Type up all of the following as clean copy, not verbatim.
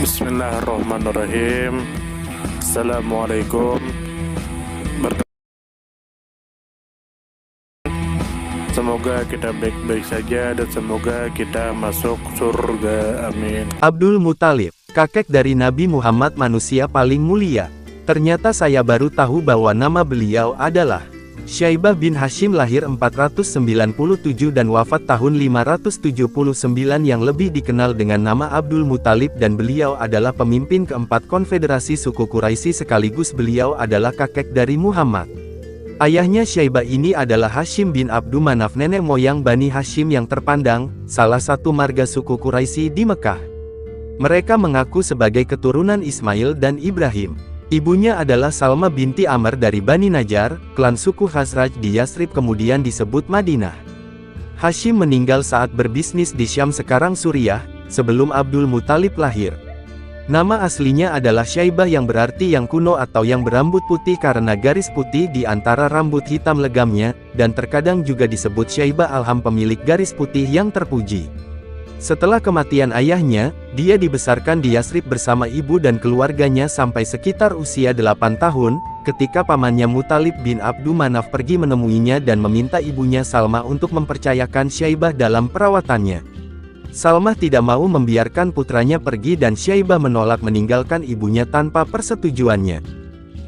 Bismillahirrahmanirrahim. Assalamualaikum. Semoga kita baik-baik saja dan semoga kita masuk surga. Amin. Abdul Muthalib, kakek dari Nabi Muhammad, manusia paling mulia. Ternyata saya baru tahu bahwa nama beliau adalah Syaibah bin Hashim, lahir 497 dan wafat tahun 579, yang lebih dikenal dengan nama Abdul Muthalib, dan beliau adalah pemimpin keempat konfederasi suku Quraisy, sekaligus beliau adalah kakek dari Muhammad. Ayahnya Syaibah ini adalah Hashim bin Abdu Manaf, nenek moyang Bani Hashim yang terpandang, salah satu marga suku Quraisy di Mekah. Mereka mengaku sebagai keturunan Ismail dan Ibrahim. Ibunya adalah Salma binti Amr dari Bani Najjar, klan suku Khazraj di Yasrib, kemudian disebut Madinah. Hashim meninggal saat berbisnis di Syam, sekarang Suriah, sebelum Abdul Muthalib lahir. Nama aslinya adalah Syaibah, yang berarti yang kuno atau yang berambut putih karena garis putih di antara rambut hitam legamnya, dan terkadang juga disebut Syaibah Alham, pemilik garis putih yang terpuji. Setelah kematian ayahnya, dia dibesarkan di Yasrib bersama ibu dan keluarganya sampai sekitar usia 8 tahun, ketika pamannya Muthalib bin Abdu Manaf pergi menemuinya dan meminta ibunya Salma untuk mempercayakan Syaibah dalam perawatannya. Salma tidak mau membiarkan putranya pergi dan Syaibah menolak meninggalkan ibunya tanpa persetujuannya.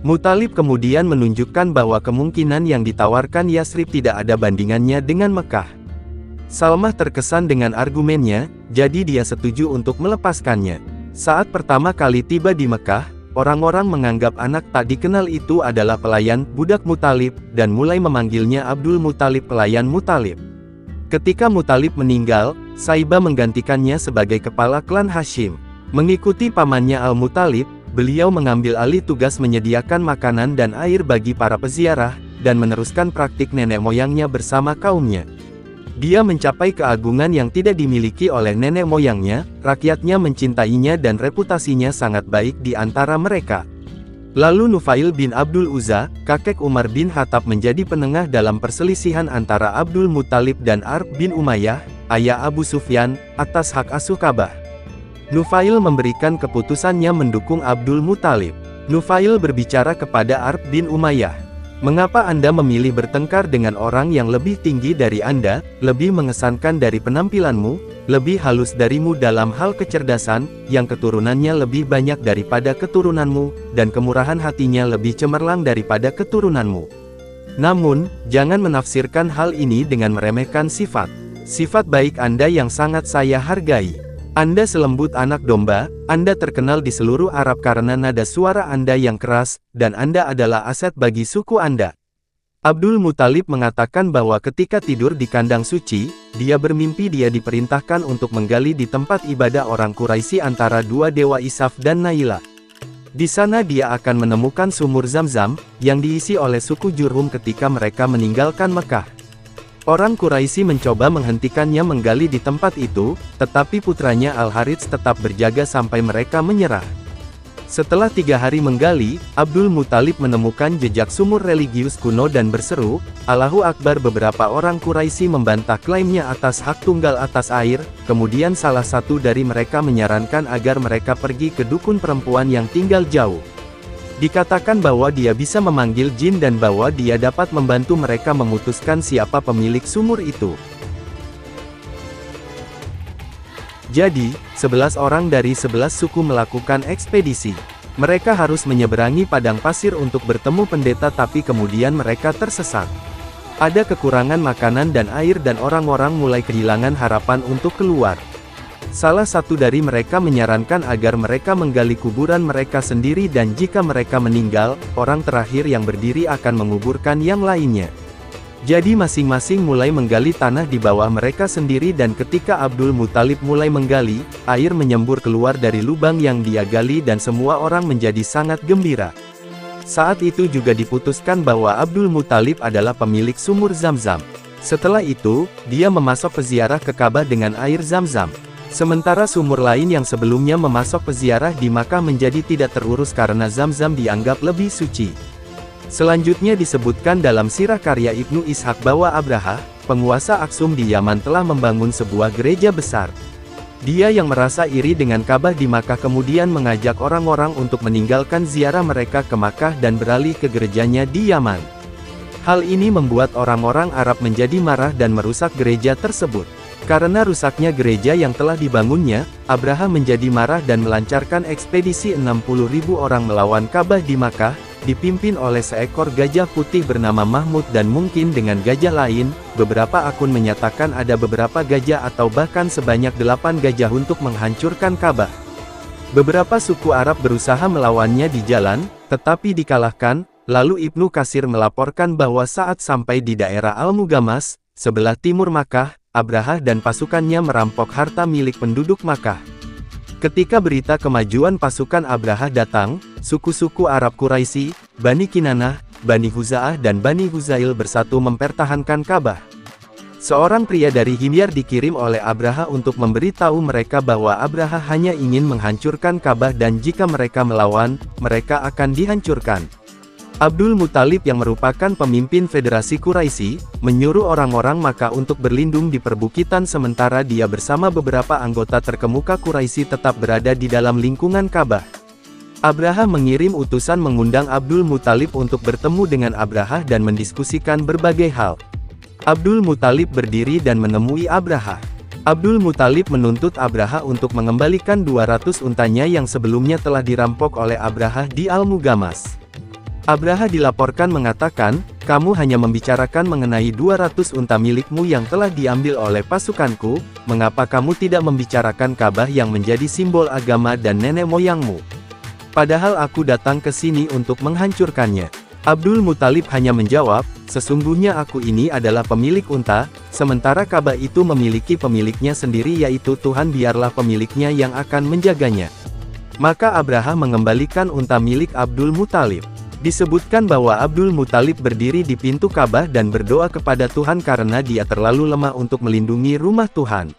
Muthalib kemudian menunjukkan bahwa kemungkinan yang ditawarkan Yasrib tidak ada bandingannya dengan Mekah. Salmah terkesan dengan argumennya, jadi dia setuju untuk melepaskannya. Saat pertama kali tiba di Mekah, orang-orang menganggap anak tak dikenal itu adalah pelayan budak Muthalib, dan mulai memanggilnya Abdul Muthalib, pelayan Muthalib. Ketika Muthalib meninggal, Syaibah menggantikannya sebagai kepala klan Hashim. Mengikuti pamannya Al-Muthalib, beliau mengambil alih tugas menyediakan makanan dan air bagi para peziarah, dan meneruskan praktik nenek moyangnya bersama kaumnya. Dia mencapai keagungan yang tidak dimiliki oleh nenek moyangnya, rakyatnya mencintainya dan reputasinya sangat baik di antara mereka. Lalu Nufail bin Abdul Uzza, kakek Umar bin Khattab, menjadi penengah dalam perselisihan antara Abdul Muthalib dan Arb bin Umayyah, ayah Abu Sufyan, atas hak asuh Ka'bah. Nufail memberikan keputusannya mendukung Abdul Muthalib. Nufail berbicara kepada Arb bin Umayyah, "Mengapa Anda memilih bertengkar dengan orang yang lebih tinggi dari Anda, lebih mengesankan dari penampilanmu, lebih halus darimu dalam hal kecerdasan, yang keturunannya lebih banyak daripada keturunanmu, dan kemurahan hatinya lebih cemerlang daripada keturunanmu? Namun, jangan menafsirkan hal ini dengan meremehkan sifat baik Anda yang sangat saya hargai. Anda selembut anak domba, Anda terkenal di seluruh Arab karena nada suara Anda yang keras, dan Anda adalah aset bagi suku Anda." Abdul Muthalib mengatakan bahwa ketika tidur di kandang suci, dia bermimpi dia diperintahkan untuk menggali di tempat ibadah orang Quraisy antara dua dewa Isaf dan Naila. Di sana dia akan menemukan sumur Zam-Zam, yang diisi oleh suku Jurhum ketika mereka meninggalkan Mekah. Orang Quraisy mencoba menghentikannya menggali di tempat itu, tetapi putranya Al-Harits tetap berjaga sampai mereka menyerah. Setelah 3 hari menggali, Abdul Muthalib menemukan jejak sumur religius kuno dan berseru, "Allahu Akbar!" Beberapa orang Quraisy membantah klaimnya atas hak tunggal atas air, kemudian salah satu dari mereka menyarankan agar mereka pergi ke dukun perempuan yang tinggal jauh. Dikatakan bahwa dia bisa memanggil jin dan bahwa dia dapat membantu mereka memutuskan siapa pemilik sumur itu. Jadi, 11 orang dari 11 suku melakukan ekspedisi. Mereka harus menyeberangi padang pasir untuk bertemu pendeta, tapi kemudian mereka tersesat. Ada kekurangan makanan dan air dan orang-orang mulai kehilangan harapan untuk keluar. Salah satu dari mereka menyarankan agar mereka menggali kuburan mereka sendiri dan jika mereka meninggal, orang terakhir yang berdiri akan menguburkan yang lainnya. Jadi masing-masing mulai menggali tanah di bawah mereka sendiri dan ketika Abdul Muthalib mulai menggali, air menyembur keluar dari lubang yang dia gali dan semua orang menjadi sangat gembira. Saat itu juga diputuskan bahwa Abdul Muthalib adalah pemilik sumur Zam-Zam. Setelah itu, dia memasok peziarah ke Ka'bah dengan air Zam-Zam. Sementara sumur lain yang sebelumnya memasok peziarah di Makkah menjadi tidak terurus karena Zam-Zam dianggap lebih suci. Selanjutnya disebutkan dalam sirah karya Ibnu Ishaq bahwa Abraha, penguasa Aksum di Yaman telah membangun sebuah gereja besar. Dia yang merasa iri dengan Ka'bah di Makkah kemudian mengajak orang-orang untuk meninggalkan ziarah mereka ke Makkah dan beralih ke gerejanya di Yaman. Hal ini membuat orang-orang Arab menjadi marah dan merusak gereja tersebut. Karena rusaknya gereja yang telah dibangunnya, Abraha menjadi marah dan melancarkan ekspedisi 60.000 orang melawan Ka'bah di Makkah, dipimpin oleh seekor gajah putih bernama Mahmud dan mungkin dengan gajah lain. Beberapa akun menyatakan ada beberapa gajah atau bahkan sebanyak 8 gajah untuk menghancurkan Ka'bah. Beberapa suku Arab berusaha melawannya di jalan, tetapi dikalahkan. Lalu Ibnu Katsir melaporkan bahwa saat sampai di daerah Al-Mugammas, sebelah timur Makkah, Abraha dan pasukannya merampok harta milik penduduk Makkah. Ketika berita kemajuan pasukan Abraha datang, suku-suku Arab Quraisy, Bani Kinanah, Bani Huza'ah dan Bani Huzail bersatu mempertahankan Ka'bah. Seorang pria dari Himyar dikirim oleh Abraha untuk memberitahu mereka bahwa Abraha hanya ingin menghancurkan Ka'bah dan jika mereka melawan, mereka akan dihancurkan. Abdul Muthalib yang merupakan pemimpin Federasi Quraisy, menyuruh orang-orang Makkah untuk berlindung di perbukitan sementara dia bersama beberapa anggota terkemuka Quraisy tetap berada di dalam lingkungan Ka'bah. Abraha mengirim utusan mengundang Abdul Muthalib untuk bertemu dengan Abraha dan mendiskusikan berbagai hal. Abdul Muthalib berdiri dan menemui Abraha. Abdul Muthalib menuntut Abraha untuk mengembalikan 200 untanya yang sebelumnya telah dirampok oleh Abraha di Al-Mugammas. Abraha dilaporkan mengatakan, kamu hanya membicarakan mengenai 200 unta milikmu yang telah diambil oleh pasukanku, mengapa kamu tidak membicarakan Ka'bah yang menjadi simbol agama dan nenek moyangmu? Padahal aku datang ke sini untuk menghancurkannya. Abdul Muthalib hanya menjawab, sesungguhnya aku ini adalah pemilik unta, sementara Ka'bah itu memiliki pemiliknya sendiri yaitu Tuhan biarlah pemiliknya yang akan menjaganya. Maka Abraha mengembalikan unta milik Abdul Muthalib. Disebutkan bahwa Abdul Muthalib berdiri di pintu Ka'bah dan berdoa kepada Tuhan karena dia terlalu lemah untuk melindungi rumah Tuhan.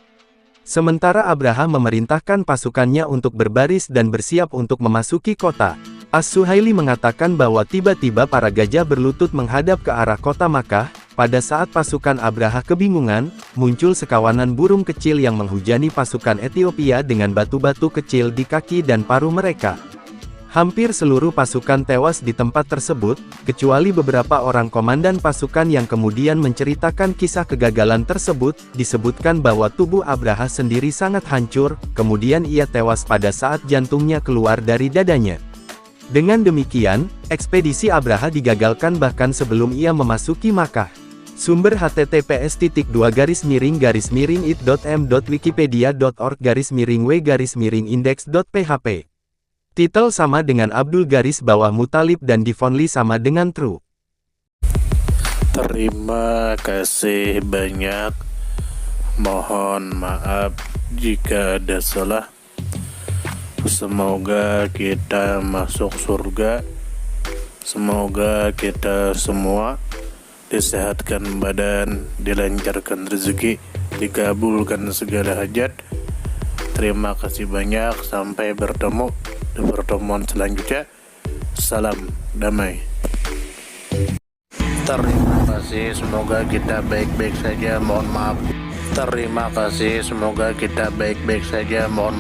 Sementara Abraha memerintahkan pasukannya untuk berbaris dan bersiap untuk memasuki kota. As-Suhaili mengatakan bahwa tiba-tiba para gajah berlutut menghadap ke arah kota Makkah. Pada saat pasukan Abraha kebingungan, muncul sekawanan burung kecil yang menghujani pasukan Ethiopia dengan batu-batu kecil di kaki dan paruh mereka. Hampir seluruh pasukan tewas di tempat tersebut, kecuali beberapa orang komandan pasukan yang kemudian menceritakan kisah kegagalan tersebut. Disebutkan bahwa tubuh Abraha sendiri sangat hancur, kemudian ia tewas pada saat jantungnya keluar dari dadanya. Dengan demikian, ekspedisi Abraha digagalkan bahkan sebelum ia memasuki Makkah. Sumber https://it.m.wikipedia.org/it/w-index.php. Titel sama dengan Abdul Muthalib dan Divonli sama dengan True. Terima kasih banyak. Mohon maaf jika ada salah. Semoga kita masuk surga. Semoga kita semua disehatkan badan, dilancarkan rezeki, dikabulkan segala hajat. Terima kasih banyak. Sampai bertemu di pertemuan selanjutnya. Salam damai. Terima kasih. Semoga kita baik-baik saja. Mohon maaf. Terima kasih. Semoga kita baik-baik saja. Mohon maaf.